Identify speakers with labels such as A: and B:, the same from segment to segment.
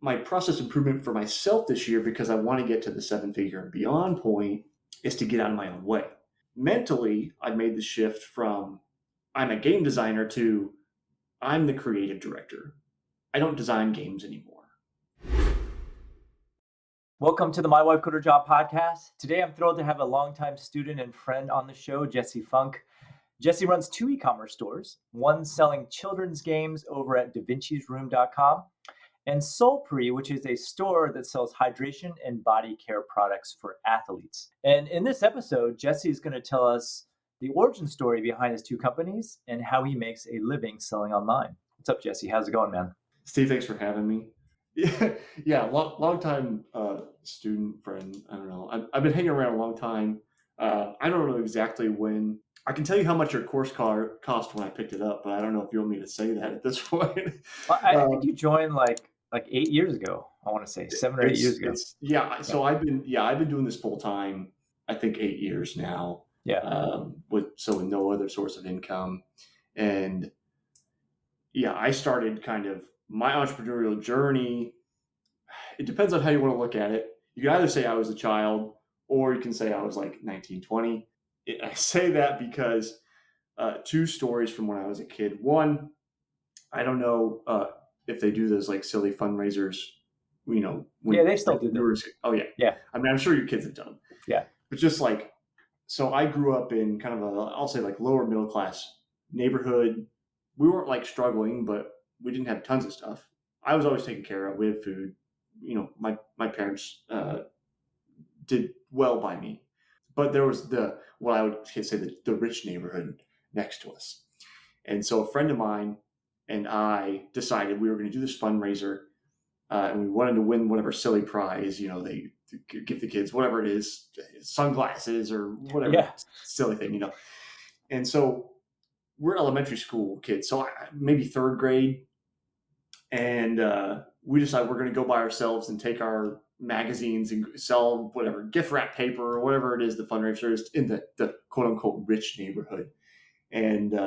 A: my process improvement for myself this year, because I want to get to the 7-figure and beyond point, is to get out of my own way. Mentally, I've made the shift from I'm a game designer to I'm the creative director. I don't design games anymore.
B: Welcome to the My Wife Quit Her Job podcast. Today, I'm thrilled to have a longtime student and friend on the show, Jesse Funk. Jesse runs 2 e-commerce stores, one selling children's games over at davincisroom.com, and Solpri, which is a store that sells hydration and body care products for athletes. And in this episode, Jesse is going to tell us the origin story behind his 2 companies and how he makes a living selling online. What's up, Jesse? How's it going, man?
A: Steve, thanks for having me. Yeah, long time student friend. I don't know. I've been hanging around a long time. I don't know exactly when. I can tell you how much your course cost when I picked it up, but I don't know if you want me to say that at this point.
B: I think you joined like 8 years ago. I want to say 7 or 8 years ago.
A: So I've been doing this full time. I think 8 years now.
B: Yeah.
A: With no other source of income, and I started kind of my entrepreneurial journey. It depends on how you want to look at it. You can either say I was a child, or you can say I was like 19, 20. I say that because 2 stories from when I was a kid. One, I don't know if they do those like silly fundraisers, when
B: They still do that.
A: Oh yeah.
B: Yeah.
A: I mean, I'm sure your kids have done.
B: Yeah.
A: But just like, so I grew up in kind of I'll say like lower middle class neighborhood. We weren't like struggling, but we didn't have tons of stuff. I was always taken care of. We had food. My parents did well by me. But there was what I would say the rich neighborhood next to us. And so a friend of mine and I decided we were going to do this fundraiser, and we wanted to win whatever silly prize. They give the kids whatever it is, sunglasses or whatever silly thing. And so we're elementary school kids, so maybe 3rd grade, and we decided we're going to go by ourselves and take our magazines and sell whatever gift wrap paper or whatever it is the fundraiser is in the quote unquote rich neighborhood. And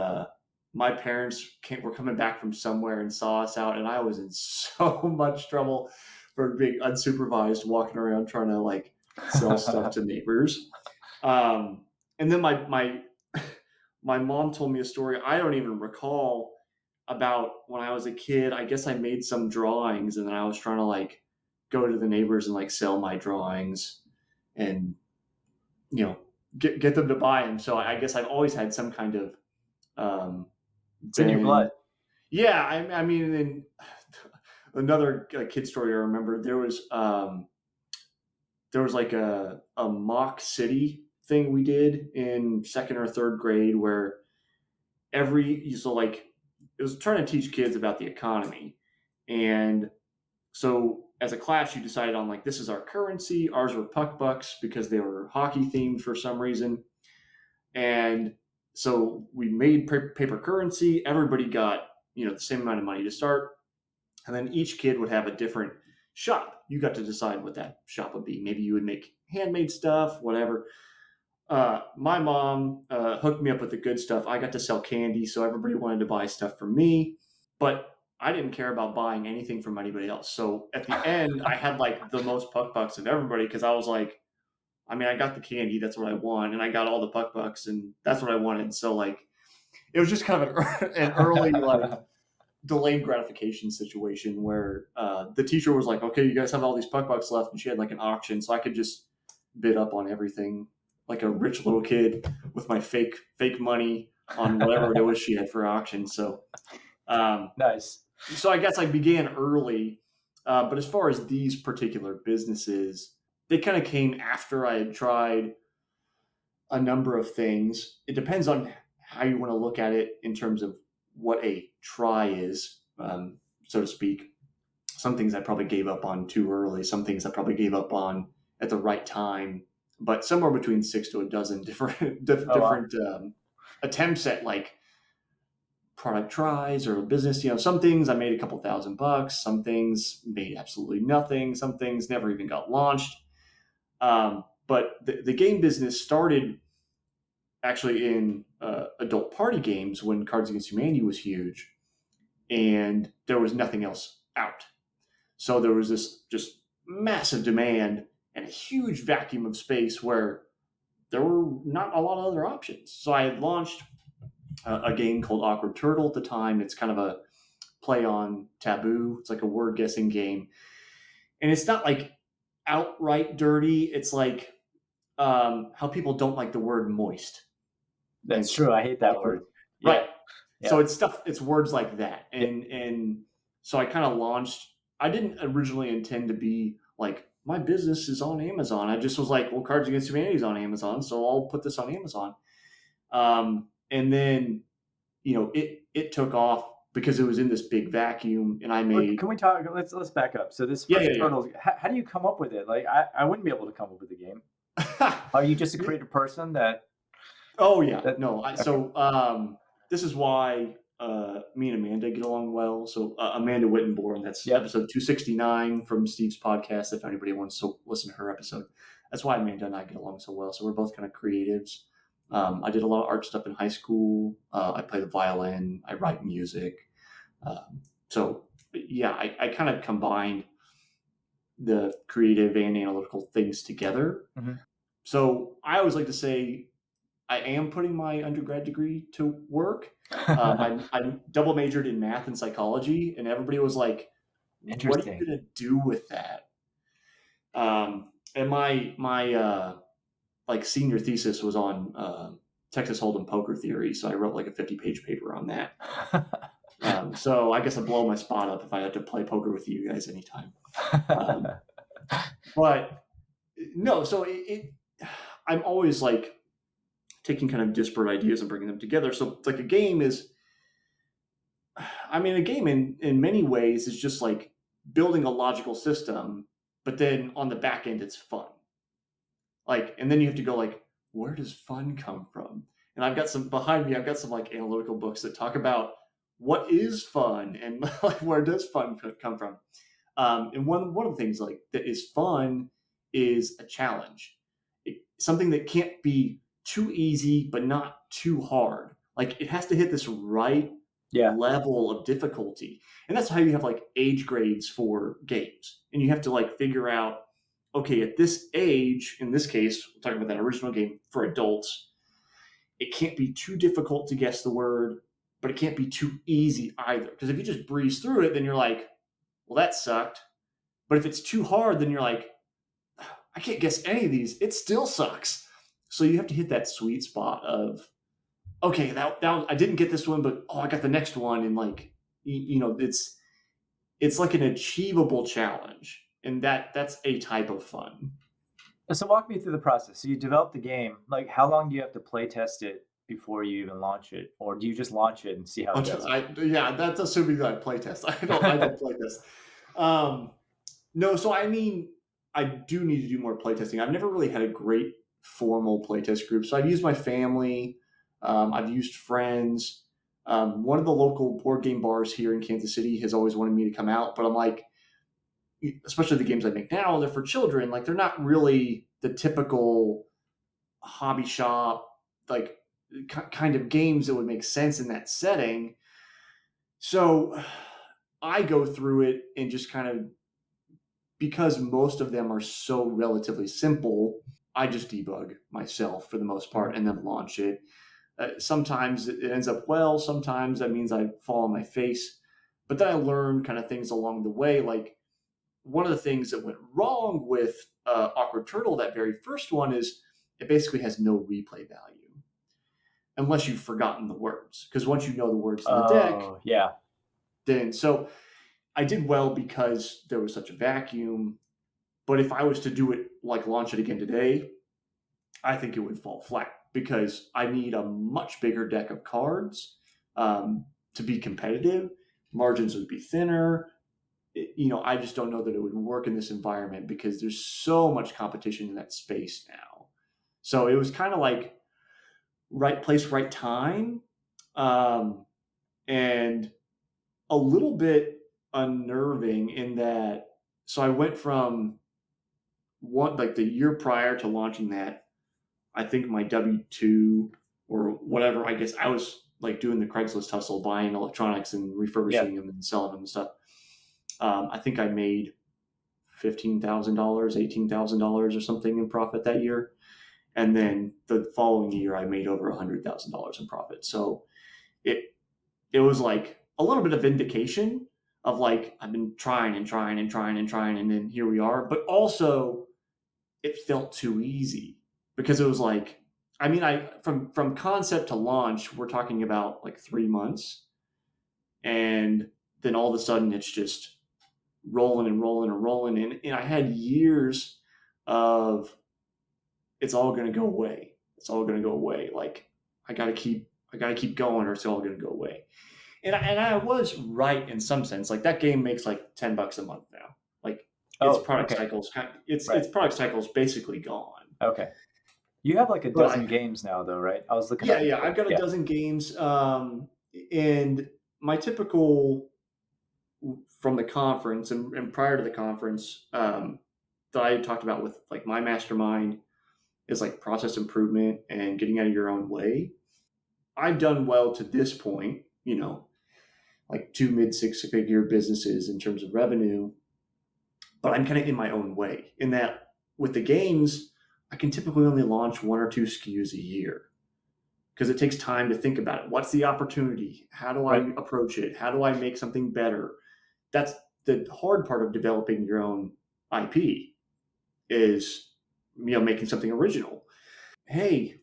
A: my parents were coming back from somewhere and saw us out, and I was in so much trouble for being unsupervised, walking around trying to like sell stuff to neighbors. And then my mom told me a story I don't even recall about when I was a kid. I guess I made some drawings, and then I was trying to like go to the neighbors and like sell my drawings and get them to buy them. So I guess I've always had some kind of
B: it's in your blood.
A: Yeah, I mean, in another kid story I remember, there was like a mock city thing we did in 2nd or 3rd grade where it was trying to teach kids about the economy. And so as a class, you decided on like, this is our currency. Ours were puck bucks because they were hockey themed for some reason. And so we made paper currency. Everybody got, the same amount of money to start. And then each kid would have a different shop. You got to decide what that shop would be. Maybe you would make handmade stuff, whatever. My mom hooked me up with the good stuff. I got to sell candy, so everybody wanted to buy stuff from me, but I didn't care about buying anything from anybody else. So at the end, I had like the most puck bucks of everybody because I was like, I mean, I got the candy, that's what I want, and I got all the puck bucks, and that's what I wanted. So like, it was just kind of an early like delayed gratification situation where the teacher was like, okay, you guys have all these puck bucks left, and she had like an auction, so I could just bid up on everything like a rich little kid with my fake money on whatever it was she had for auction. So
B: Nice.
A: So I guess I began early, but as far as these particular businesses, they kind of came after I had tried a number of things. It depends on how you want to look at it in terms of what a try is, so to speak. Some things I probably gave up on too early. Some things I probably gave up on at the right time. But somewhere between 6 to a dozen different attempts at like product tries or business. Some things I made a couple $1,000. Some things made absolutely nothing. Some things never even got launched. But the game business started actually in adult party games when Cards Against Humanity was huge, and there was nothing else out. So there was this just massive demand and a huge vacuum of space where there were not a lot of other options. So I had launched a game called Awkward Turtle at the time. It's kind of a play on taboo. It's like a word guessing game, and it's not like outright dirty. It's like how people don't like the word moist.
B: That's
A: Hence
B: true. I hate that
A: awkward.
B: word. Yeah.
A: Right.
B: Yeah.
A: So it's stuff. It's words like that,
B: Yeah.
A: and so I kind of launched. I didn't originally intend to be like my business is on Amazon. I just was like, well, Cards Against Humanity is on Amazon, so I'll put this on Amazon. And then it took off because it was in this big vacuum, and I made
B: Can we talk? Let's back up. So this
A: yeah
B: first
A: yeah
B: turtle, how do you come up with it? Like I wouldn't be able to come up with a game.
A: yeah.
B: Are you just a creative person that
A: Oh yeah,
B: that?
A: no.
B: Okay.
A: This is why me and Amanda get along well. So Amanda Wittenborn, that's
B: Yep.
A: episode 269 from Steve's podcast. If anybody wants to listen to her episode, that's why Amanda and I get along so well. So we're both kind of creatives. I did a lot of art stuff in high school. I play the violin. I write music. So yeah, I kind of combined the creative and analytical things together.
B: Mm-hmm.
A: So I always like to say I am putting my undergrad degree to work. I double majored in math and psychology, and everybody was like, "What are you
B: Interesting.
A: gonna do with that?" And my like senior thesis was on Texas Hold'em poker theory, so I wrote like a 50-page paper on that. So I guess I'd blow my spot up if I had to play poker with you guys anytime. But no, so I'm always like taking kind of disparate ideas and bringing them together. So it's like a game is, I mean, a game in many ways is just like building a logical system, but then on the back end, it's fun. Like, and then you have to go like, where does fun come from? And I've got some behind me. I've got some like analytical books that talk about what is fun and like where does fun come from. And one of the things like that is fun is a challenge, something that can't be too easy but not too hard. Like it has to hit this right
B: Yeah.
A: level of difficulty, and that's how you have like age grades for games, and you have to like figure out, okay, at this age, in this case, we're talking about that original game for adults, it can't be too difficult to guess the word, but it can't be too easy either. Because if you just breeze through it, then you're like, well, that sucked. But if it's too hard, then you're like, I can't guess any of these. It still sucks. So you have to hit that sweet spot of, okay, that I didn't get this one, but I got the next one, and like, it's like an achievable challenge, and that's a type of fun.
B: So walk me through the process. So you develop the game. Like how long do you have to play test it before you even launch it, or do you just launch it and see how it does?
A: Yeah, that's assuming that I playtest. I don't playtest. No, so I mean, I do need to do more playtesting. I've never really had a great formal playtest group. So I've used my family, I've used friends. One of the local board game bars here in Kansas City has always wanted me to come out, but I'm like, especially the games I make now, they're for children. Like they're not really the typical hobby shop, like kind of games that would make sense in that setting. So I go through it and just kind of, because most of them are so relatively simple, I just debug myself for the most part and then launch it. Sometimes it ends up well. Sometimes that means I fall on my face. But then I learn kind of things along the way. Like one of the things that went wrong with Awkward Turtle, that very first one, is it basically has no replay value unless you've forgotten the words. Because once you know the words in the deck,
B: Yeah.
A: then so I did well because there was such a vacuum. But if I was to do it, like launch it again today, I think it would fall flat because I need a much bigger deck of cards to be competitive. Margins would be thinner. I just don't know that it would work in this environment because there's so much competition in that space now. So it was kind of like right place, right time, and a little bit unnerving in that. So I went from like the year prior to launching that, I think my W-2 or whatever, I guess I was like doing the Craigslist hustle, buying electronics and refurbishing them and selling them and stuff. I think I made $15,000, $18,000 or something in profit that year. And then the following year, I made over $100,000 in profit. So it it was like a little bit of vindication of like I've been trying and trying and trying and trying, and then here we are. But also, it felt too easy because it was like, I mean, I from concept to launch, we're talking about like 3 months, and then all of a sudden it's just rolling and rolling and rolling, and I had years of it's all going to go away. It's all going to go away. Like I gotta keep going, or it's all going to go away. And I was right in some sense. Like that game makes like $10 a month now. Like
B: Oh, okay. Right.
A: its product cycle's basically gone.
B: Okay. You have like a
A: But
B: dozen games now, though, right? I was looking
A: yeah,
B: up
A: yeah,
B: your
A: I've got a
B: yeah.
A: dozen games, and my typical from the conference and prior to the conference that I talked about with like my mastermind is like process improvement and getting out of your own way. I've done well to this point, like two mid six figure businesses in terms of revenue, but I'm kind of in my own way in that with the games, I can typically only launch one or two SKUs a year because it takes time to think about it. What's the opportunity? How do I
B: Right.
A: approach it? How do I make something better? That's the hard part of developing your own IP is making something original. Hey,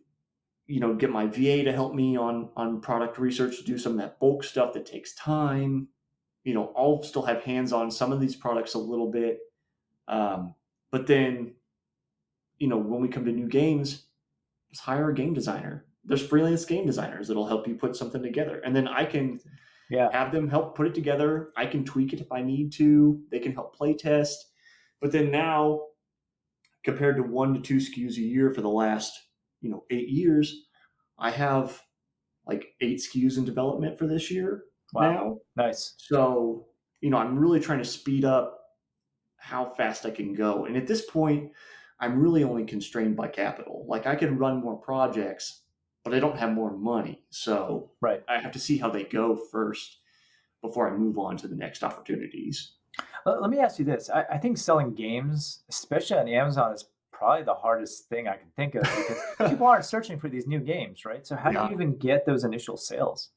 A: get my VA to help me on product research, to do some of that bulk stuff that takes time. I'll still have hands on some of these products a little bit, but then when we come to new games, just hire a game designer. There's freelance game designers that'll help you put something together, and then I can
B: Yeah.
A: have them help put it together. I can tweak it if I need to. They can help play test. But then now, compared to 1 to 2 SKUs a year for the last 8 years, I have like 8 SKUs in development for this year
B: Wow.
A: now.
B: Nice.
A: So I'm really trying to speed up how fast I can go. And at this point, I'm really only constrained by capital. Like I can run more projects, but I don't have more money. So
B: Right.
A: I have to see how they go first before I move on to the next opportunities.
B: Let me ask you this. I think selling games, especially on Amazon, is probably the hardest thing I can think of because people aren't searching for these new games, right? So how do you
A: Yeah.
B: even get those initial sales?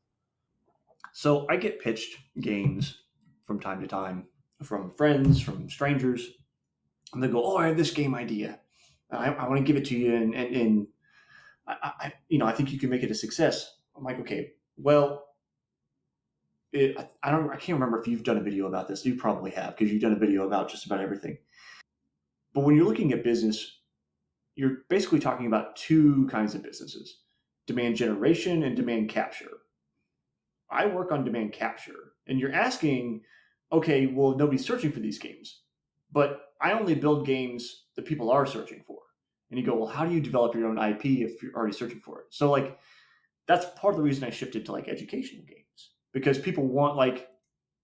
A: So I get pitched games from time to time from friends, from strangers, and they go, "Oh, I have this game idea. I want to give it to you, and I think you can make it a success." I'm like, "Okay, well, I can't remember if you've done a video about this. You probably have because you've done a video about just about everything. But when you're looking at business, you're basically talking about two kinds of businesses: demand generation and demand capture. I work on demand capture, and you're asking, okay, well, nobody's searching for these games, but I only build games that people are searching for. And you go, well, how do you develop your own IP if you're already searching for it? So like that's part of the reason I shifted to like educational games because people want like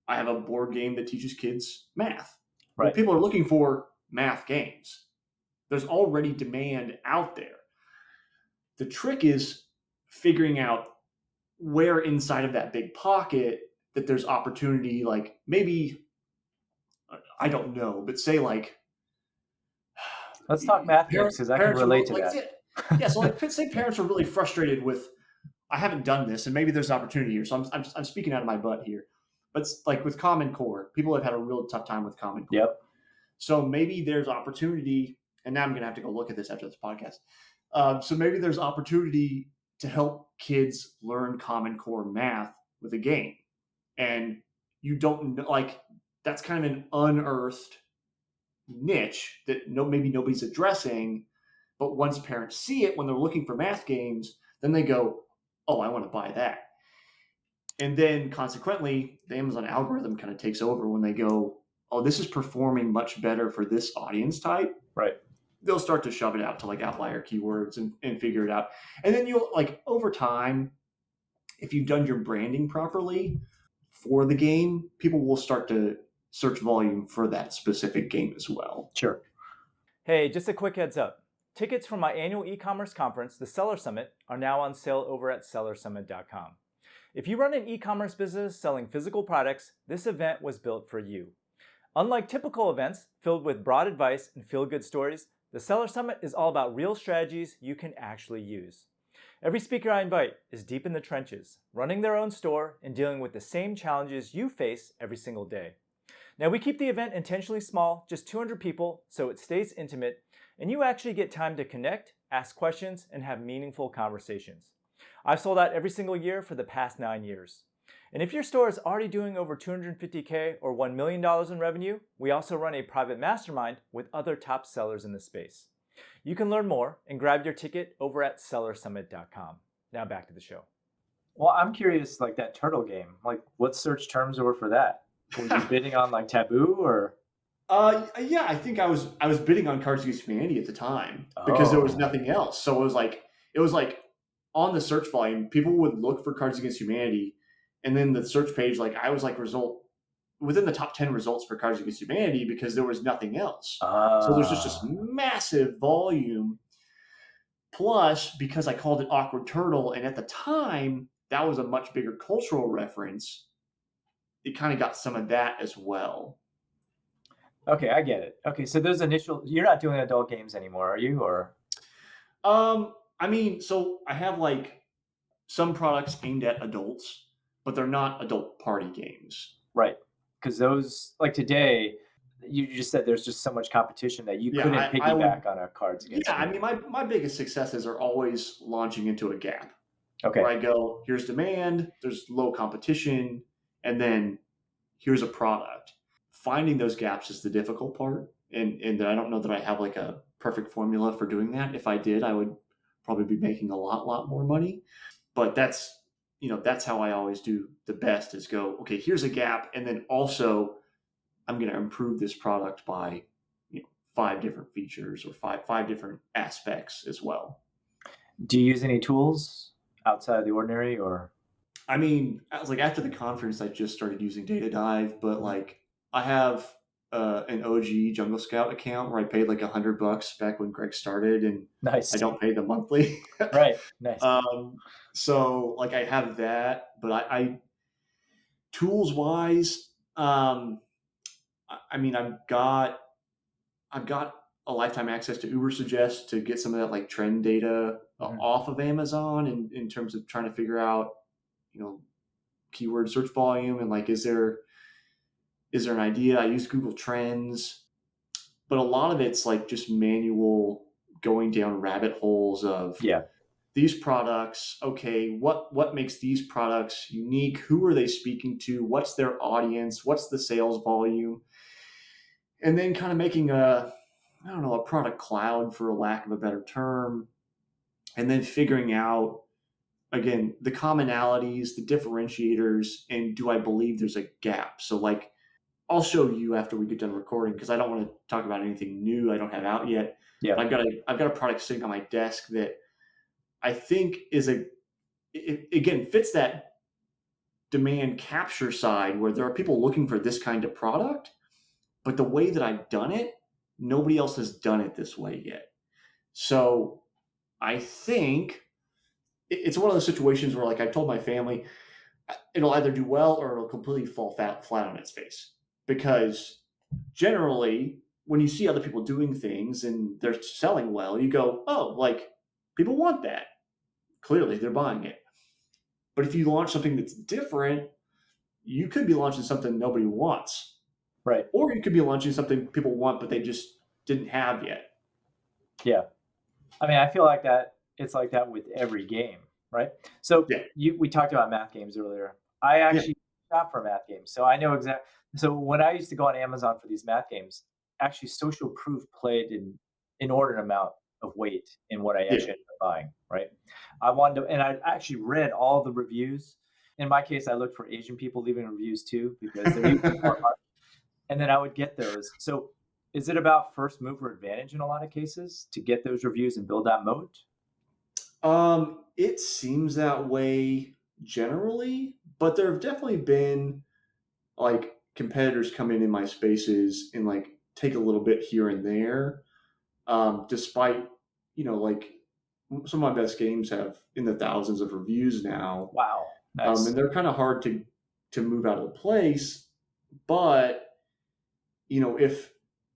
A: I have a board game that teaches kids math. Well,
B: Right.
A: people are looking for math games. There's already demand out there. The trick is figuring out where inside of that big pocket that there's opportunity, like maybe I don't know, but say like
B: Let's talk math games
A: parent,
B: because I can
A: parents are
B: relate to
A: like
B: that.
A: yeah, so like say parents are really frustrated with I haven't done this and maybe there's opportunity here. So I'm speaking out of my butt here, but it's like with Common Core, people have had a real tough time with Common Core.
B: Yep.
A: So maybe there's opportunity, and now I'm going to have to go look at this after this podcast. So maybe there's opportunity to help kids learn Common Core math with a game, and you don't know, like that's kind of an unearthed niche that maybe nobody's addressing. But once parents see it when they're looking for math games, then they go, "Oh, I want to buy that." And then consequently, the Amazon algorithm kind of takes over when they go, "Oh, this is performing much better for this audience type."
B: Right.
A: They'll start to shove it out to like outlier keywords and figure it out. And then you'll like over time, if you've done your branding properly for the game, people will start to search volume for that specific game as well.
B: Sure. Hey, just a quick heads up. Tickets for my annual e-commerce conference, the Seller Summit, are now on sale over at sellersummit.com. If you run an e-commerce business selling physical products, this event was built for you. Unlike typical events filled with broad advice and feel good stories, the Seller Summit is all about real strategies you can actually use. Every speaker I invite is deep in the trenches, running their own store and dealing with the same challenges you face every single day. Now, we keep the event intentionally small, just 200 people, so it stays intimate, and you actually get time to connect, ask questions, and have meaningful conversations. I've sold out every single year for the past 9 years. And if your store is already doing over $250K or $1 million in revenue, we also run a private mastermind with other top sellers in the space. You can learn more and grab your ticket over at sellersummit.com. Now back to the show. Well, I'm curious, like that turtle game, like what search terms were for that? Were you bidding on like Taboo or?
A: Yeah, I think I was bidding on Cards Against Humanity at the time because there was
B: Oh,
A: nothing else. So it was like on the search volume, people would look for Cards Against Humanity, and then the search page, like I was like result within the top 10 results for Cards Against Humanity because there was nothing else. So there's just this
B: ah,
A: massive volume. Plus, because I called it Awkward Turtle, and at the time that was a much bigger cultural reference, it kind of got some of that as well.
B: okay, I get it. Okay, so those initial, you're not doing adult games anymore, are you? Or
A: I mean, so I have like some products aimed at adults, but they're not adult party games.
B: right, because those like today, you just said there's just so much competition that you
A: Yeah,
B: couldn't
A: I would.
B: piggyback on a Cards
A: Yeah,
B: Against
A: I mean,
B: Humanity.
A: my biggest successes are always launching into a gap where
B: Okay,
A: I go, here's demand, there's low competition, and then here's a product. Finding those gaps is the difficult part, and I don't know that I have like a perfect formula for doing that. If I did, I would probably be making a lot more money. But that's how I always do the best is go, okay, here's a gap, and then also I'm going to improve this product by five different features or five different aspects as well.
B: do you use any tools outside of the ordinary or?
A: I mean, I was like after the conference, I just started using Data Dive, but
B: Mhm.
A: like I have an OG Jungle Scout account where I paid like $100 back when Greg started, and I
B: Nice,
A: don't pay the monthly.
B: right, nice.
A: um, so like I have that, but I tools wise, I mean, I've got a lifetime access to Uber Suggest to get some of that like trend data
B: Mhm.
A: off of Amazon in terms of trying to figure out, you know, keyword search volume and like is there an idea? I use Google Trends, but a lot of it's like just manual going down rabbit holes of
B: Yeah,
A: these products. Okay, what makes these products unique? Who are they speaking to? What's their audience? What's the sales volume? And then kind of making a I don't know a product cloud for a lack of a better term, and then figuring out again the commonalities, the differentiators, and do I believe there's a gap? So like I'll show you after we get done recording because I don't want to talk about anything new I don't have out yet.
B: yeah,
A: But I've got a product sitting on my desk that I think is it again fits that demand capture side where there are people looking for this kind of product, but the way that I've done it, nobody else has done it this way yet. So I think it's one of those situations where like I told my family it'll either do well or it'll completely fall flat on its face because generally when you see other people doing things and they're selling well you go oh like people want that, clearly they're buying it. But if you launch something that's different you could be launching something nobody wants,
B: right.
A: or you could be launching something people want but they just didn't have yet.
B: Yeah. I mean, I feel like that it's like that with every game, right? So
A: Yeah,
B: we talked about math games earlier. I
A: yeah,
B: actually shop for math games, so I know exactly. So when I used to go on Amazon for these math games, actually social proof played an inordinate amount of weight in what I
A: yeah,
B: actually ended up buying, right? I wanted to, and I actually read all the reviews. In my case, I looked for Asian people leaving reviews too because they're usually more, and then I would get those. So is it about first mover advantage in a lot of cases to get those reviews and build that moat?
A: it seems that way generally, but there have definitely been like competitors come in my spaces and like take a little bit here and there. Despite like some of my best games have in the thousands of reviews now,
B: Wow,
A: and
B: nice.
A: they're kind of hard to move out of the place. But if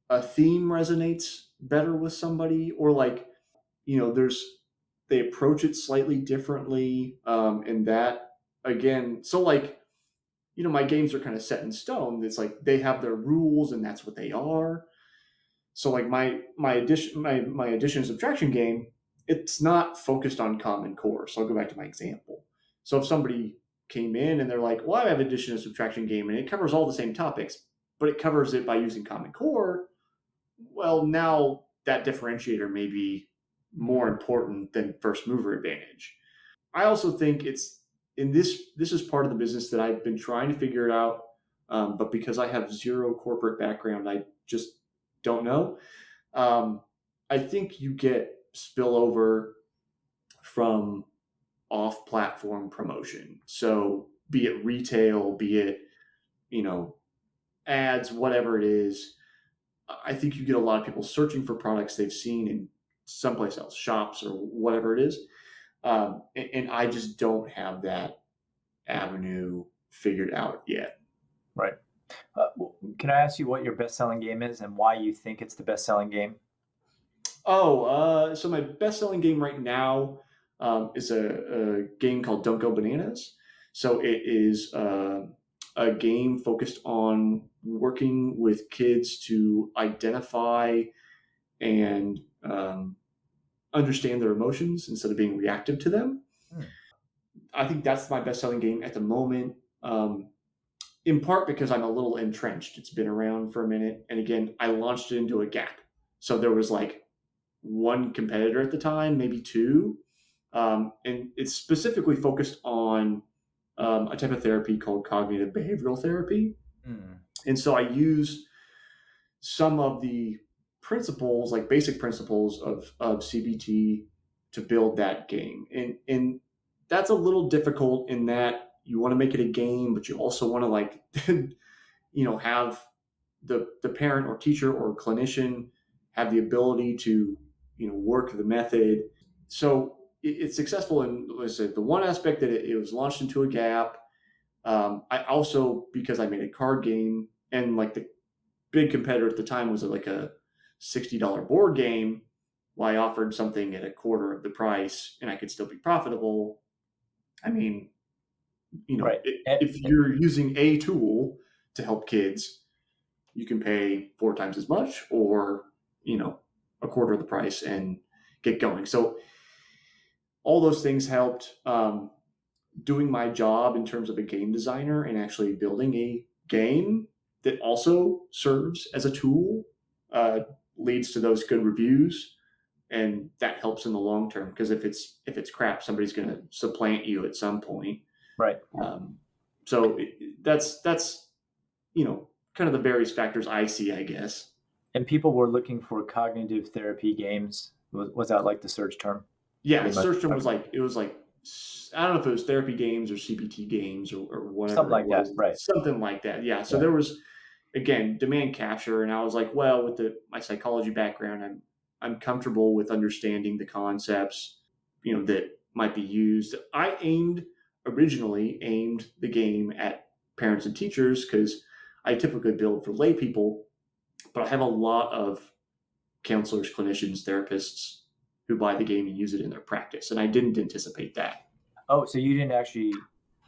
A: a theme resonates better with somebody, or like, there's they approach it slightly differently, and that again, so like, my games are kind of set in stone. It's like they have their rules and that's what they are. So like my addition and subtraction game, it's not focused on Common Core. So I'll go back to my example. So if somebody came in and they're like, well, I have addition and subtraction game and it covers all the same topics, but it covers it by using Common Core, well, now that differentiator may be more important than first mover advantage. I also think it's in this is part of the business that I've been trying to figure it out, but because I have zero corporate background, I just don't know. Um, I think you get spillover from off-platform promotion. So be it retail, be it you know ads, whatever it is. I think you get a lot of people searching for products they've seen in someplace else, shops or whatever it is, and I just don't have that avenue figured out yet.
B: Right. Can I ask you what your best-selling game is and why you think it's the best-selling game?
A: So my best-selling game right now is a game called Don't Go Bananas. So it is a game focused on working with kids to identify and understand their emotions instead of being reactive to them.
B: Hmm.
A: I think that's my best-selling game at the moment. In part because I'm a little entrenched. It's been around for a minute, and again, I launched it into a gap. So there was like one competitor at the time, maybe two, and it's specifically focused on a type of therapy called cognitive behavioral therapy.
B: Hmm.
A: And so I use some of the principles, like basic principles of CBT, to build that game. And that's a little difficult in that you want to make it a game, but you also want to like have the parent or teacher or clinician have the ability to work the method. So it's successful in, let's say, the one aspect that it was launched into a gap. I also, because I made a card game, and like the big competitor at the time was like a $60 board game, well, I offered something at a quarter of the price and I could still be profitable. I mean,
B: Right.
A: if you're using a tool to help kids, you can pay four times as much, or a quarter of the price and get going. So all those things helped. Doing my job in terms of a game designer and actually building a game that also serves as a tool uh, leads to those good reviews, and that helps in the long term, because if it's crap, somebody's going to supplant you at some point.
B: Right.
A: So that's kind of the various factors I see, I guess.
B: And people were looking for cognitive therapy games. Was that like the search term?
A: Yeah,
B: Pretty much.
A: search term was
B: Okay.
A: like, it was like, I don't know if it was therapy games or CBT games, or
B: Something
A: whatever it
B: like that.
A: was,
B: Right.
A: something like that. Yeah. So
B: Yeah.
A: there was, again, demand capture, and I was like, well, with my psychology background, I'm comfortable with understanding the concepts that might be used. Originally aimed the game at parents and teachers, because I typically build for lay people, but I have a lot of counselors, clinicians, therapists who buy the game and use it in their practice, and I didn't anticipate that.
B: Oh, so you didn't actually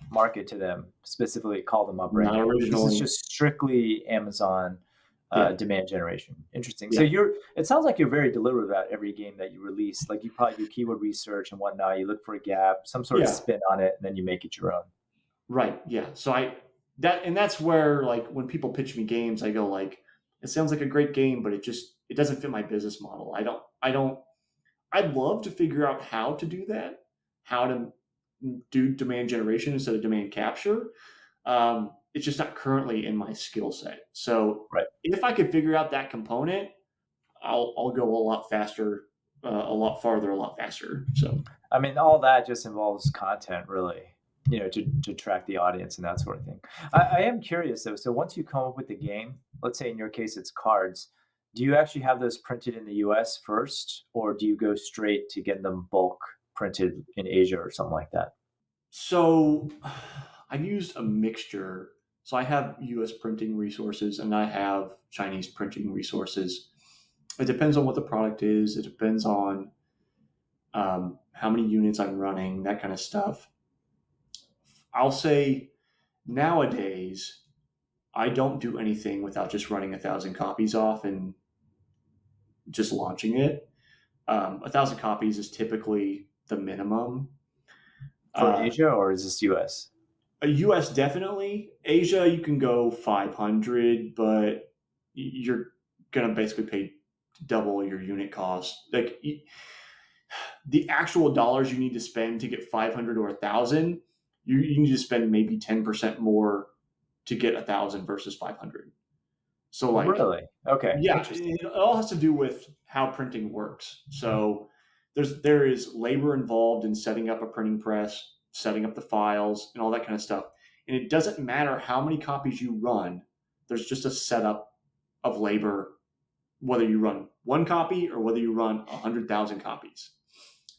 B: market to them, specifically call them up or
A: Not
B: anything. This is
A: originally.
B: just strictly Amazon
A: Yeah.
B: demand generation. Interesting. So
A: Yeah.
B: it sounds like you're very deliberate about every game that you release. Like you probably do keyword research and whatnot. You look for a gap, some sort of
A: Yeah.
B: spin on it, and then you make it your own.
A: Right. Yeah. So that's where, like, when people pitch me games, I go like, it sounds like a great game, but it doesn't fit my business model. I don't I'd love to figure out how to do that, how to do demand generation instead of demand capture. It's just not currently in my skill set. So
B: Right.
A: if I could figure out that component, I'll go a lot faster, a lot farther, a lot faster. So
B: I mean, all that just involves content, really, to track the audience and that sort of thing. I am curious though. So once you come up with the game, let's say in your case it's cards, do you actually have those printed in the US first, or do you go straight to get them bulk printed in Asia or something like that?
A: so I used a mixture. So I have US printing resources and I have Chinese printing resources. It depends on what the product is, it depends on how many units I'm running, that kind of stuff. I'll say nowadays, I don't do anything without just running 1,000 copies off and just launching it. 1,000 copies is typically the minimum.
B: For
A: Uh,
B: Asia, or is this US?
A: US definitely. Asia, you can go 500, but you're gonna basically pay double your unit cost. Like the actual dollars you need to spend to get 500 or 1,000, you need to spend maybe 10% more to get 1,000 versus 500. So
B: Oh,
A: like,
B: really? Okay,
A: yeah,
B: interesting.
A: it all has to do with how printing works. So there is labor involved in setting up a printing press, setting up the files, and all that kind of stuff. And it doesn't matter how many copies you run. There's just a setup of labor, whether you run one copy or whether you run 100,000 copies.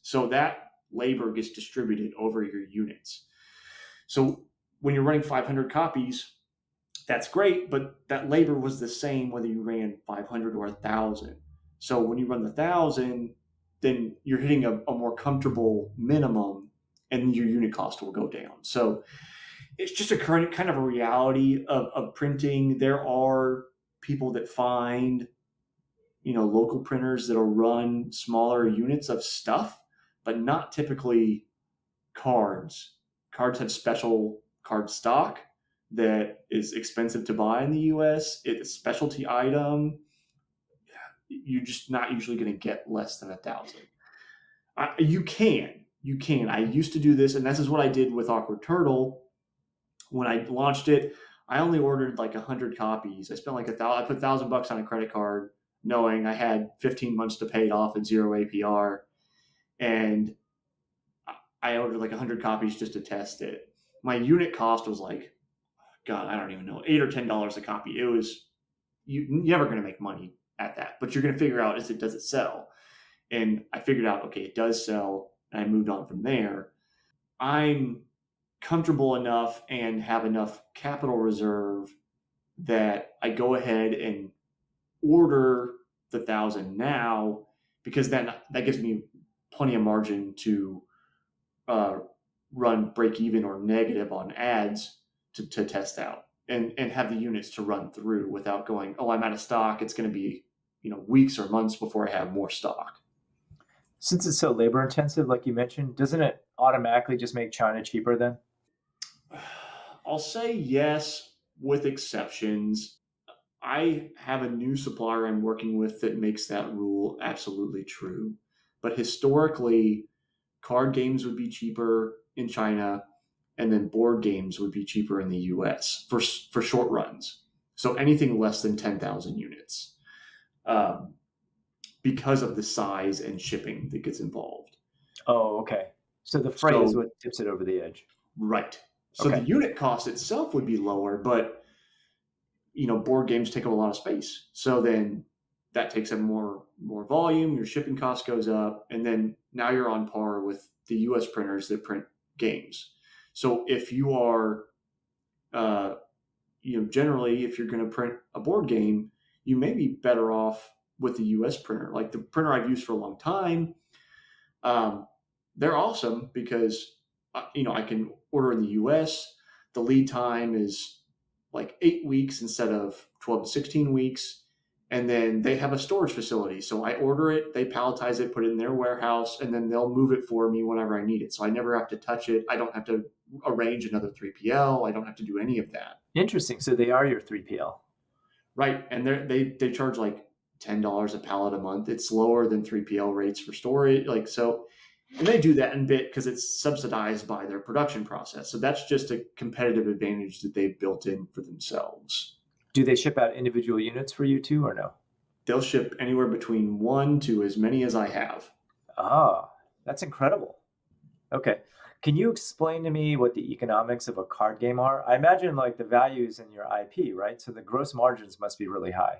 A: So that labor gets distributed over your units. So when you're running 500 copies, that's great, but that labor was the same whether you ran 500 or 1,000. So when you run the 1,000, then you're hitting a more comfortable minimum and your unit cost will go down. So it's just a current kind of a reality of printing. There are people that find, local printers that'll run smaller units of stuff, but not typically cards. Cards have special card stock that is expensive to buy in the US. It's a specialty item. You're just not usually going to get less than 1,000. You can. I used to do this, and this is what I did with Awkward Turtle when I launched it. I only ordered like 100 copies. I spent like I put $1,000 on a credit card, knowing I had 15 months to pay it off at zero APR, and I ordered like 100 copies just to test it. My unit cost was like, God, I don't even know, $8 or $10 a copy. It was you're never going to make money at that, but you're going to figure out does it sell? And I figured out, okay, it does sell, and I moved on from there. I'm comfortable enough and have enough capital reserve that I go ahead and order the 1,000 now, because then that gives me plenty of margin to uh, run break even or negative on ads to test out and have the units to run through without going, oh, I'm out of stock. It's going to be, weeks or months before I have more stock.
B: Since it's so labor intensive, like you mentioned, doesn't it automatically just make China cheaper then?
A: I'll say yes, with exceptions. I have a new supplier I'm working with that makes that rule absolutely true. But historically, card games would be cheaper in China, and then board games would be cheaper in the US for short runs. So anything less than 10,000 units, um, because of the size and shipping that gets involved.
B: Oh, okay. So the freight is
A: So
B: what tips it over the edge.
A: right. So the
B: Okay.
A: unit cost itself would be lower, but board games take up a lot of space. So then that takes up more volume. Your shipping cost goes up, and then now you're on par with the U.S. printers that print games. So if you are, uh, generally, if you're going to print a board game, you may be better off with the U.S. printer. Like the printer I've used for a long time, um, they're awesome because I can order in the U.S. The lead time is like 8 weeks instead of 12 to 16 weeks. And then they have a storage facility. So I order it, they palletize it, put it in their warehouse, and then they'll move it for me whenever I need it. So I never have to touch it. I don't have to arrange another 3PL. I don't have to do any of that.
B: Interesting. So they are your 3PL.
A: Right. And they charge like $10 a pallet a month. It's lower than 3PL rates for storage. Like, so, and they do that in bit because it's subsidized by their production process. So that's just a competitive advantage that they've built in for themselves.
B: Do they ship out individual units for you too, or no?
A: They'll ship anywhere between one to as many as I have.
B: Ah, that's incredible. Okay. Can you explain to me what the economics of a card game are? I imagine like the values in your IP, right? So the gross margins must be really high.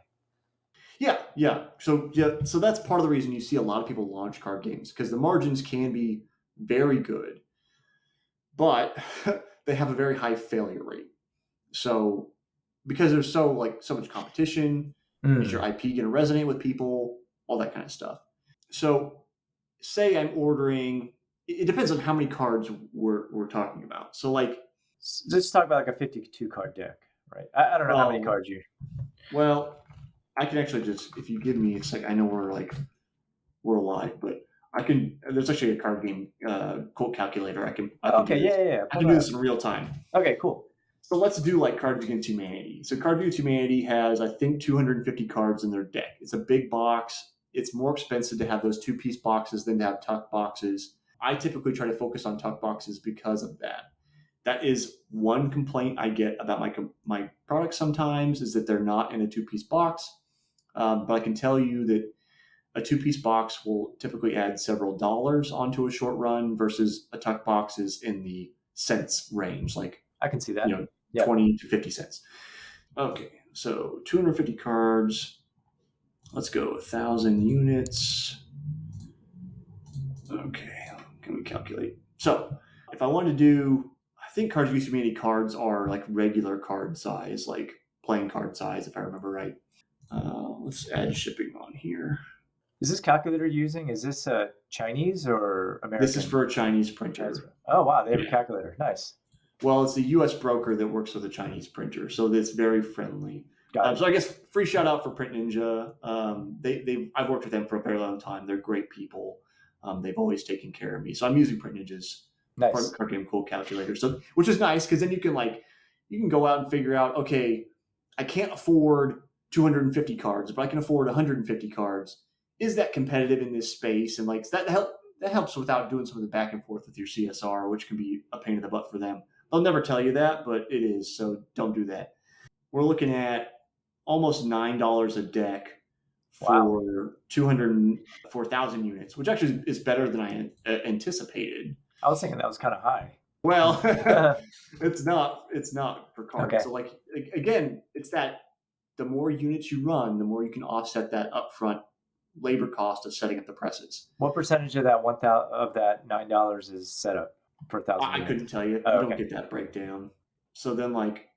A: Yeah, yeah. So that's part of the reason you see a lot of people launch card games, because the margins can be very good, but they have a very high failure rate. So because there's so much competition, is your
B: Mm.
A: IP going to resonate with people? All that kind of stuff. So say I'm ordering. It depends on how many cards we're talking about. So like,
B: Let's talk about like a 52 card deck, right? I don't know how many
A: oh
B: cards you.
A: well, I can actually just, if you give me a sec, I know we're alive, but I can. There's actually a card game quote calculator. I can do
B: Okay,
A: this.
B: yeah.
A: I
B: Pull
A: can do
B: that up.
A: this in real time.
B: Okay, cool.
A: So let's do like Cards Against Humanity. So Cards Against Humanity has, I think, 250 cards in their deck. It's a big box. It's more expensive to have those two-piece boxes than to have tuck boxes. I typically try to focus on tuck boxes because of that. That is one complaint I get about my products sometimes, is that they're not in a two-piece box. But I can tell you that a two-piece box will typically add several dollars onto a short run versus a tuck box is in the cents range, like
B: I can see
A: you
B: that.
A: know
B: Yeah.
A: 20 to 50 cents. Okay, so 250 cards. Let's go 1,000 units. Okay, can we calculate? So if I want to do, I think Cards Against Humanity cards are like regular card size, like playing card size, if I remember right. Let's add shipping on here.
B: Is this calculator you're using? Is this Chinese or
A: This is
B: American?
A: for a Chinese
B: Chinese.
A: printer.
B: Oh wow, they have a
A: Yeah.
B: calculator. Nice.
A: Well, it's a U.S. broker that works with a Chinese printer, so it's very friendly.
B: Got it.
A: So I guess free shout out for Print Ninja. I've worked with them for a very long time. They're great people. They've always taken care of me. So I'm using Print Ninja's
B: Nice.
A: card game cool calculator. So which is nice because then you can go out and figure out, okay, I can't afford 250 cards, but I can afford 150 cards. Is that competitive in this space? And like that helps without doing some of the back and forth with your CSR, which can be a pain in the butt for them. They'll never tell you that, but it is. So don't do that. We're looking at almost $9 a deck
B: Wow.
A: for 204,000 units, which actually is better than I anticipated.
B: I was thinking that was kind of high.
A: Well, it's not. It's not for cards.
B: Okay.
A: So like again, it's that the more units you run, the more you can offset that upfront labor cost of setting up the presses.
B: What percentage of that 1,000 of that $9 is set up for 1,000
A: I
B: units?
A: couldn't tell you.
B: Oh,
A: You don't
B: okay.
A: get that breakdown. So then, like,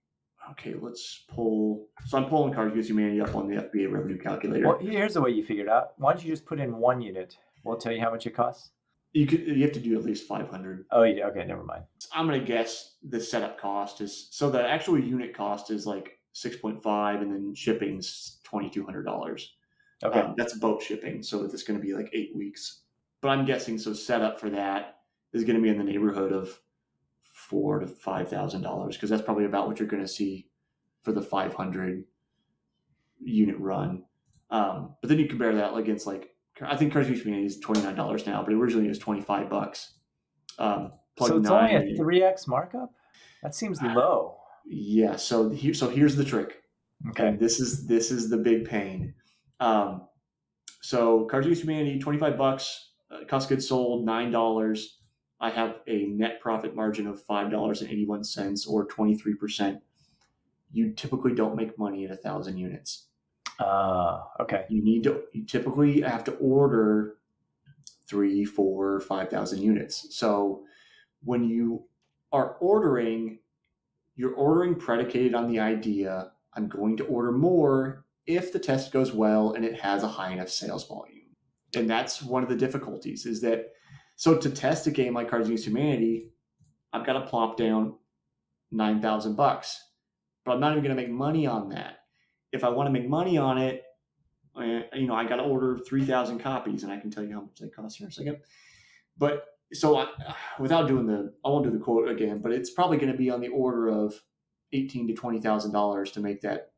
A: okay, let's pull. So I'm pulling Cards Against Humanity up on the FBA revenue calculator.
B: Well, here's the way you figured out. Why don't you just put in 1 unit? We'll tell you how much it costs.
A: You have to do at least 500.
B: Oh, you okay? Never mind.
A: I'm gonna guess the setup cost is, so the actual unit cost is like 6.5, and then shipping's $2,200.
B: Okay.
A: That's boat shipping, so it's going to be like 8 weeks. But I'm guessing so setup for that is going to be in the neighborhood of $4,000 to $5,000 because that's probably about what you're going to see for the 500 unit run. But then you compare that against like, I think Cards Against Humanity is $29 now, but originally it was $25. Plug
B: So it's only a
A: 9.
B: 3x markup. That seems low.
A: Yeah. So here's the trick,
B: Okay.
A: and this is the big pain. So Cards Against Humanity, $25, cost of goods sold $9. I have a net profit margin of $5.81 or 23%. You typically don't make money at 1,000 units.
B: Okay.
A: You typically have to order 3, 4, 5,000 units. So when you are ordering, you're ordering predicated on the idea, I'm going to order more if the test goes well and it has a high enough sales volume. And that's one of the difficulties, is that, so to test a game like Cards Against Humanity, I've got to plop down $9,000, but I'm not even going to make money on that. If I want to make money on it, I got to order 3,000 copies, and I can tell you how much they cost here in a second. But so I won't do the quote again, but it's probably going to be on the order of $18,000 to $20,000 to make that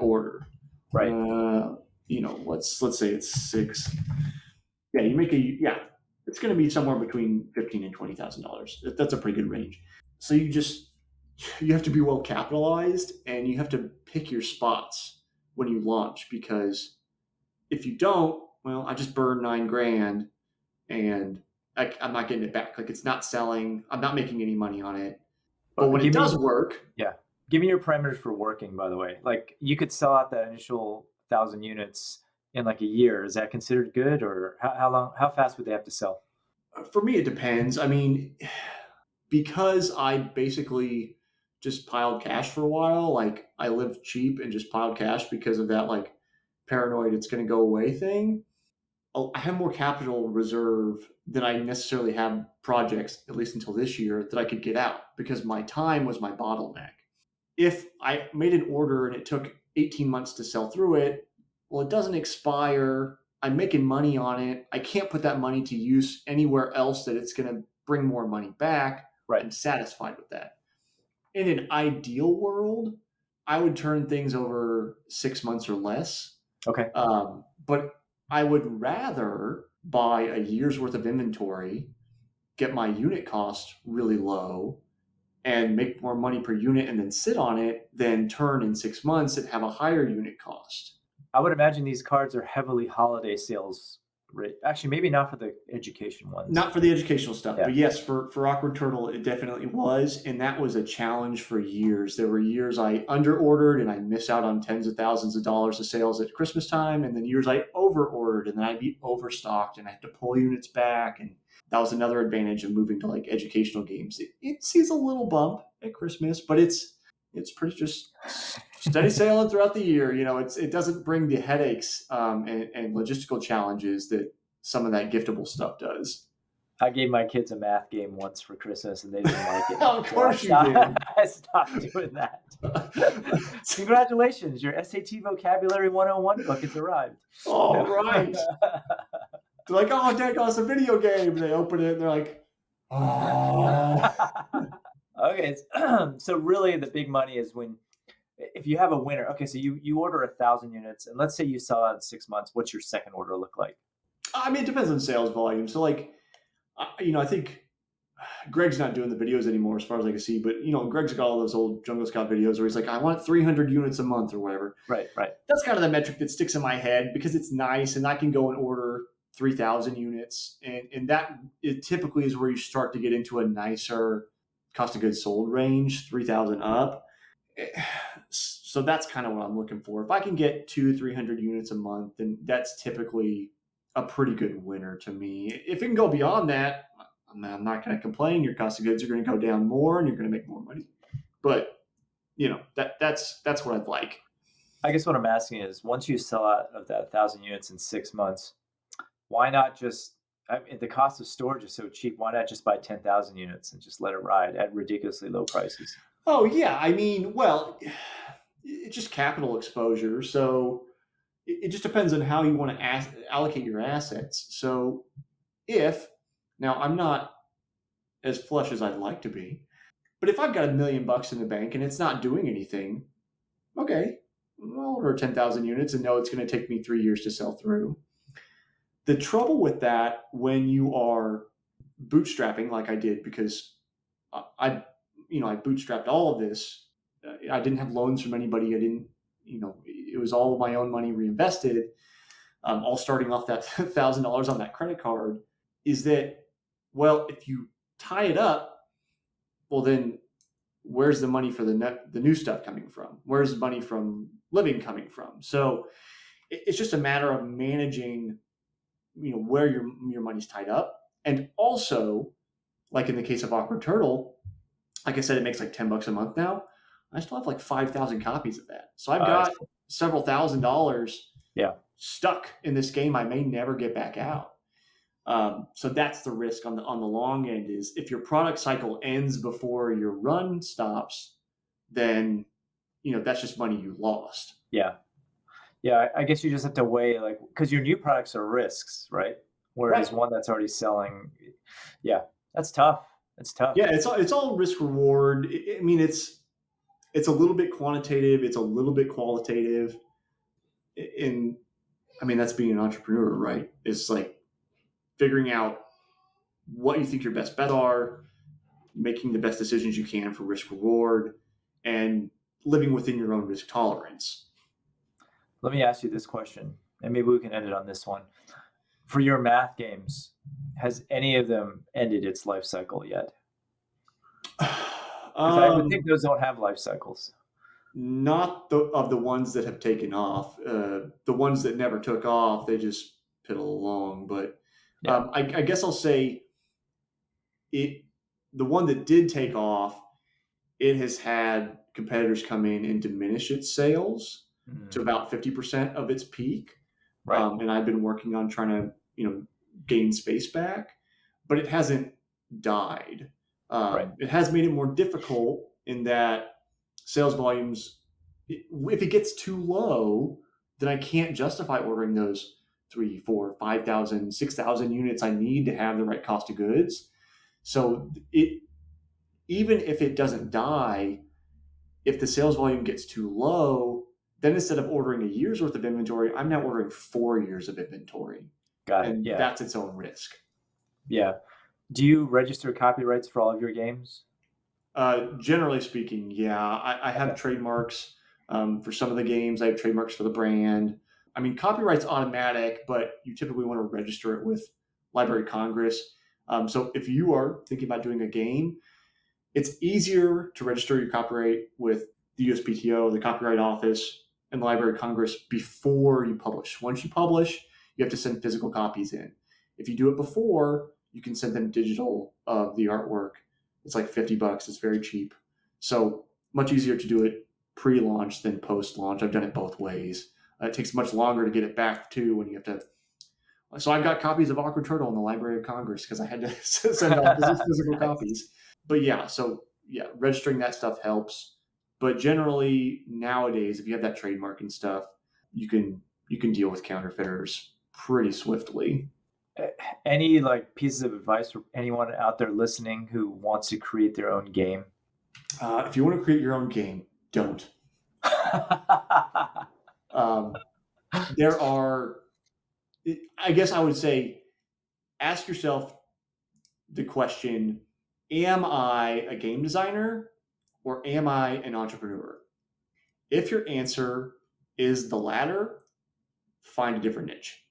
A: order.
B: Right.
A: Let's say it's 6. Yeah, it's going to be somewhere between $15,000 and $20,000. That's a pretty good range. So you have to be well capitalized, and you have to pick your spots when you launch, because if you don't, well, I just burned $9,000 and I'm not getting it back. Like, it's not selling. I'm not making any money on it. But when it does work,
B: yeah, give me your parameters for working. By the way, like you could sell out that initial 1,000 units in like a year. Is that considered good, or how fast would they have to sell?
A: for me, it depends. I mean, because I basically just piled cash for a while. Like I lived cheap and just piled cash because of that like paranoid it's going to go away thing. I have more capital reserve than I necessarily have projects, at least until this year, that I could get out because my time was my bottleneck. If I made an order and it took 18 months to sell through it, well, it doesn't expire. I'm making money on it. I can't put that money to use anywhere else that it's going to bring more money back.
B: Right.
A: I'm satisfied with that. In an ideal world, I would turn things over 6 months or less.
B: Okay.
A: But I would rather buy a year's worth of inventory, get my unit cost really low, and make more money per unit and then sit on it than turn in 6 months and have a higher unit cost.
B: I would imagine these cards are heavily holiday sales. Actually, maybe not for the education ones.
A: Not for the educational stuff,
B: Yeah.
A: but yes, for Awkward Turtle, it definitely was. And that was a challenge for years. There were years I under ordered and I miss out on tens of thousands of dollars of sales at Christmas time. And then years I over ordered and then I'd be overstocked and I had to pull units back. And that was another advantage of moving to like educational games. It sees a little bump at Christmas, but it's pretty just steady sailing throughout the year. You know, it doesn't bring the headaches and logistical challenges that some of that giftable stuff does.
B: I gave my kids a math game once for Christmas, and they didn't like it.
A: Of
B: So
A: course you did.
B: I stopped doing that. Congratulations, your SAT Vocabulary 101 book has arrived.
A: All right. They're like, oh, Dad got us a video game. And they open it and they're like, oh.
B: Okay, so really the big money is when if you have a winner. Okay, so you order 1,000 units, and let's say you sell out in 6 months. What's your second order look like?
A: I mean, it depends on sales volume. So, like, I think Greg's not doing the videos anymore as far as I can see, but, Greg's got all those old Jungle Scout videos where he's like, I want 300 units a month or whatever.
B: Right.
A: That's kind of the metric that sticks in my head because it's nice and I can go and order 3,000 units. And that it typically is where you start to get into a nicer cost of goods sold range, 3,000 up. So that's kind of what I'm looking for. If I can get 200-300 units a month, then that's typically a pretty good winner to me. If it can go beyond that, I'm not going to complain. Your cost of goods are going to go down more and you're going to make more money. But, that's what I'd like.
B: I guess what I'm asking is once you sell out of that 1,000 units in 6 months, why not just, the cost of storage is so cheap. Why not just buy 10,000 units and just let it ride at ridiculously low prices?
A: Oh, yeah. I mean, well, it's just capital exposure. So it just depends on how you want to allocate your assets. So now I'm not as flush as I'd like to be, but if I've got $1 million in the bank and it's not doing anything, okay, I'll order 10,000 units and know it's going to take me 3 years to sell through. The trouble with that when you are bootstrapping like I did, because I bootstrapped all of this. I didn't have loans from anybody. I didn't, it was all my own money reinvested, all starting off that $1,000 on that credit card. Is that, well, if you tie it up, well, then where's the money for the new stuff coming from? Where's the money from living coming from? So it's just a matter of managing, where your money's tied up. And also, like in the case of Awkward Turtle, like I said, it makes like $10 a month now. I still have like 5,000 copies of that. So I've got several $1,000s stuck in this game I may never get back out. So that's the risk on the long end is if your product cycle ends before your run stops, then, that's just money you lost.
B: Yeah, I guess you just have to weigh because your new products are risks, right? Whereas one that's already selling, that's tough. It's tough.
A: Yeah, it's all risk reward. I mean, it's a little bit quantitative. It's a little bit qualitative. And I mean, that's being an entrepreneur, right? It's like figuring out what you think your best bets are, making the best decisions you can for risk reward, and living within your own risk tolerance.
B: Let me ask you this question, and maybe we can end it on this one. For your math games, has any of them ended its life cycle yet? I would think those don't have life cycles.
A: Not of the ones that have taken off. The ones that never took off, they just piddle along. But I guess I'll say the one that did take off, it has had competitors come in and diminish its sales to
B: Mm,
A: about 50% of its peak.
B: right.
A: And I've been working on trying to, gain space back, but it hasn't died.
B: Right.
A: It has made it more difficult in that sales volumes, if it gets too low, then I can't justify ordering those 3, 4, 5,000, 6,000 units I need to have the right cost of goods. So even if it doesn't die, if the sales volume gets too low, then instead of ordering a year's worth of inventory, I'm now ordering 4 years of inventory.
B: Got it.
A: And
B: Yeah.
A: that's its own risk.
B: Yeah. Do you register copyrights for all of your games?
A: Generally speaking, yeah, I have
B: Okay.
A: trademarks for some of the games. I have trademarks for the brand. I mean, copyright's automatic, but you typically want to register it with Library of Congress. So if you are thinking about doing a game, it's easier to register your copyright with the USPTO, the Copyright Office, and the Library of Congress before you publish. Once you publish, you have to send physical copies in. If you do it before, you can send them digital of the artwork. It's like $50. It's very cheap. So much easier to do it pre-launch than post-launch. I've done it both ways. It takes much longer to get it back too when you have to. So I've got copies of Awkward Turtle in the Library of Congress because I had to send off physical
B: Nice.
A: copies. But yeah, so yeah, registering that stuff helps. But generally nowadays, if you have that trademark and stuff, you can deal with counterfeiters pretty swiftly.
B: Any like pieces of advice for anyone out there listening who wants to create their own game?
A: If you want to create your own game, don't. Um, there are, I guess I would say, ask yourself the question: am I a game designer or am I an entrepreneur? If your answer is the latter, find a different niche.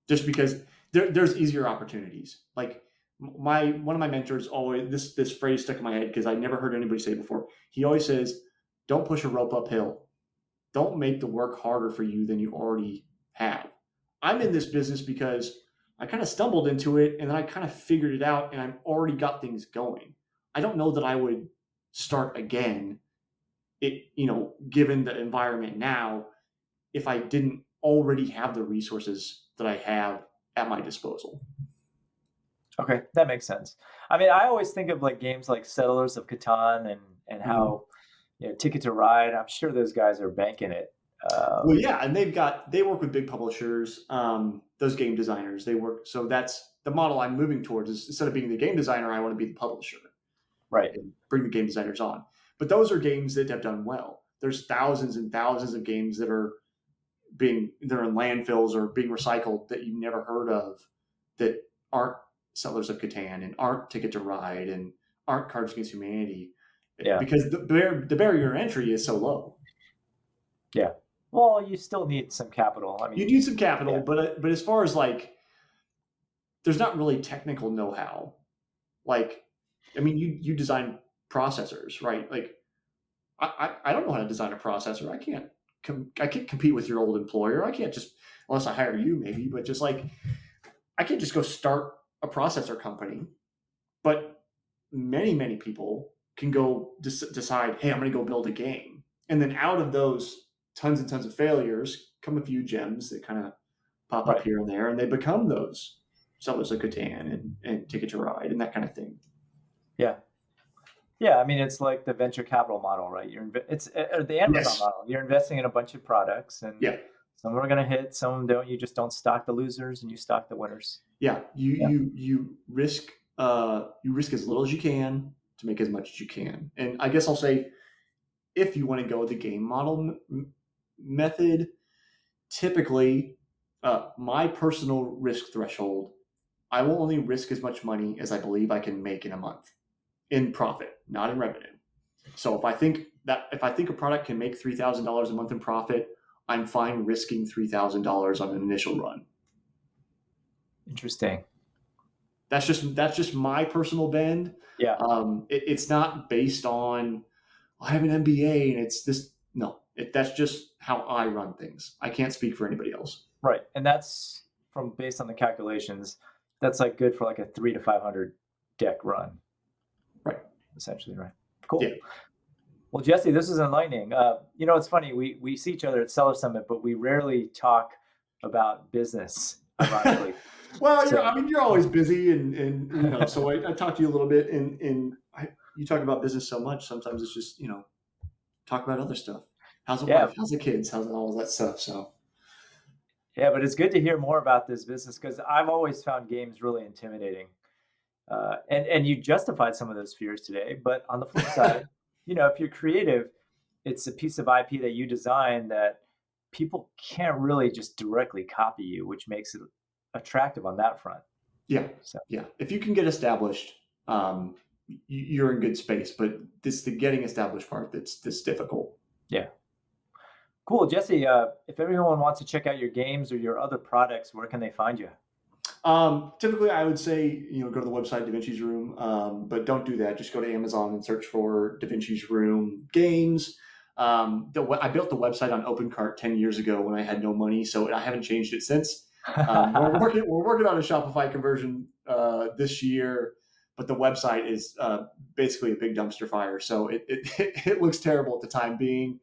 A: Just because there's easier opportunities. Like my one of my mentors always this phrase stuck in my head because I never heard anybody say it before. He always says, "Don't push a rope uphill. Don't make the work harder for you than you already have." I'm in this business because I kind of stumbled into it and then I kind of figured it out and I've already got things going. I don't know that I would start again given the environment now, if I didn't already have the resources that I have at my disposal.
B: Okay, that makes sense. I mean, I always think of like games like Settlers of Catan and
A: Mhm.
B: how Ticket to Ride. I'm sure those guys are banking it.
A: Well, yeah, and they work with big publishers. Those game designers, they work. So that's the model I'm moving towards. Is instead of being the game designer, I want to be the publisher
B: Right.
A: and bring the game designers on. But those are games that have done well. There's thousands and thousands of games they're in landfills or being recycled that you've never heard of that aren't Settlers of Catan and aren't Ticket to Ride and aren't Cards Against Humanity
B: Yeah.
A: because the barrier to entry is so low.
B: Yeah. Well, you still need some capital. I
A: You
B: mean,
A: need some capital,
B: yeah.
A: but as far as like, there's not really technical know-how. Like, I mean, you design processors, right? Like, I don't know how to design a processor. I can't compete with your old employer. I can't just unless I hire you maybe, but just like I can't just go start a processor company. But many people can go decide, hey, I'm going to go build a game, and then out of those tons and tons of failures come a few gems that kind of pop up
B: Right.
A: here and there, and they become those Sellers of Catan and Ticket to Ride and that kind of thing.
B: Yeah. Yeah. I mean, it's like the venture capital model, right? It's the Amazon
A: Yes.
B: model. You're investing in a bunch of products, and
A: Yeah.
B: some are going to hit, some don't. You just don't stock the losers, and you stock the winners.
A: Yeah. You
B: Yeah.
A: you you risk as little as you can to make as much as you can. And I guess I'll say, if you want to go the game model method, typically, my personal risk threshold, I will only risk as much money as I believe I can make in a month in profit, not in revenue. So if I think a product can make $3,000 a month in profit, I'm fine risking $3,000 on an initial run.
B: Interesting.
A: That's just my personal bend.
B: Yeah.
A: It's not based on I have an MBA and it's this. No, that's just how I run things. I can't speak for anybody else.
B: Right. And that's from based on the calculations, that's like good for like a 3 to 500 deck run,
A: Right.
B: essentially, right?
A: Yeah.
B: Cool. Well, Jesse, this is enlightening. It's funny. We see each other at Seller Summit, but we rarely talk about business, ironically.
A: Well,
B: So,
A: I mean, you're always busy, and so I talked to you a little bit, and you talk about business so much. Sometimes it's just talk about other stuff. How's the
B: yeah,
A: wife? How's the kids? How's all that stuff? So
B: yeah, but it's good to hear more about this business because I've always found games really intimidating. And you justified some of those fears today. But on the flip side, if you're creative, it's a piece of IP that you design that people can't really just directly copy you, which makes it attractive on that front.
A: yeah,
B: So
A: yeah. If you can get established, you're in good space. But this the getting established part that's difficult.
B: yeah, cool, Jesse. If everyone wants to check out your games or your other products, where can they find you?
A: Typically, I would say go to the website Davinci's Room, but don't do that. Just go to Amazon and search for Davinci's Room games. I built the website on OpenCart 10 years ago when I had no money, so I haven't changed it since. We're working on a Shopify conversion this year, but the website is basically a big dumpster fire, so it looks terrible at the time being.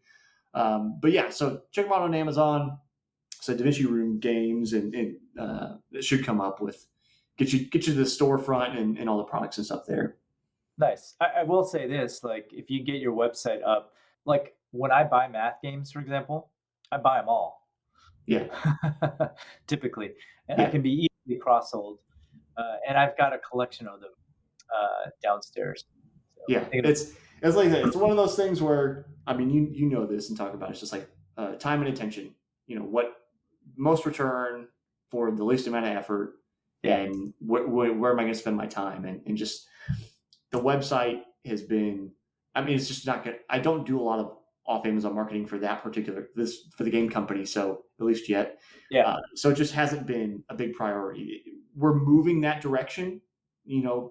A: But yeah, so check them out on Amazon. So Davinci Room games, and it should come up with get you to the storefront and all the products and stuff there.
B: Nice. I will say this, like if you get your website up, like when I buy math games, for example, I buy them all.
A: Yeah,
B: Typically, and I
A: yeah,
B: can be easily cross-sold. And I've got a collection of them downstairs. So
A: yeah.
B: thinking
A: It's like that. It's one of those things where I mean you know this and talk about it. It's just like time and attention. What most return for the least amount of effort,
B: yeah,
A: and where am I going to spend my time? And just the website has been. I mean, it's just not good. I don't do a lot of off Amazon marketing for that particular for the game company. So at least yet,
B: yeah,
A: so it just hasn't been a big priority. We're moving that direction,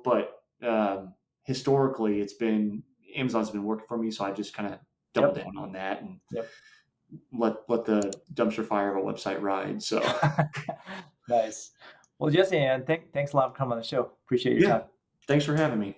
A: but historically, it's been Amazon's been working for me, so I just kind of double
B: yep,
A: down on that and
B: yep.
A: let the dumpster fire of a website ride. So
B: Nice. Well, Jesse, and thanks a lot for coming on the show. Appreciate your
A: yeah,
B: time.
A: thanks for having me.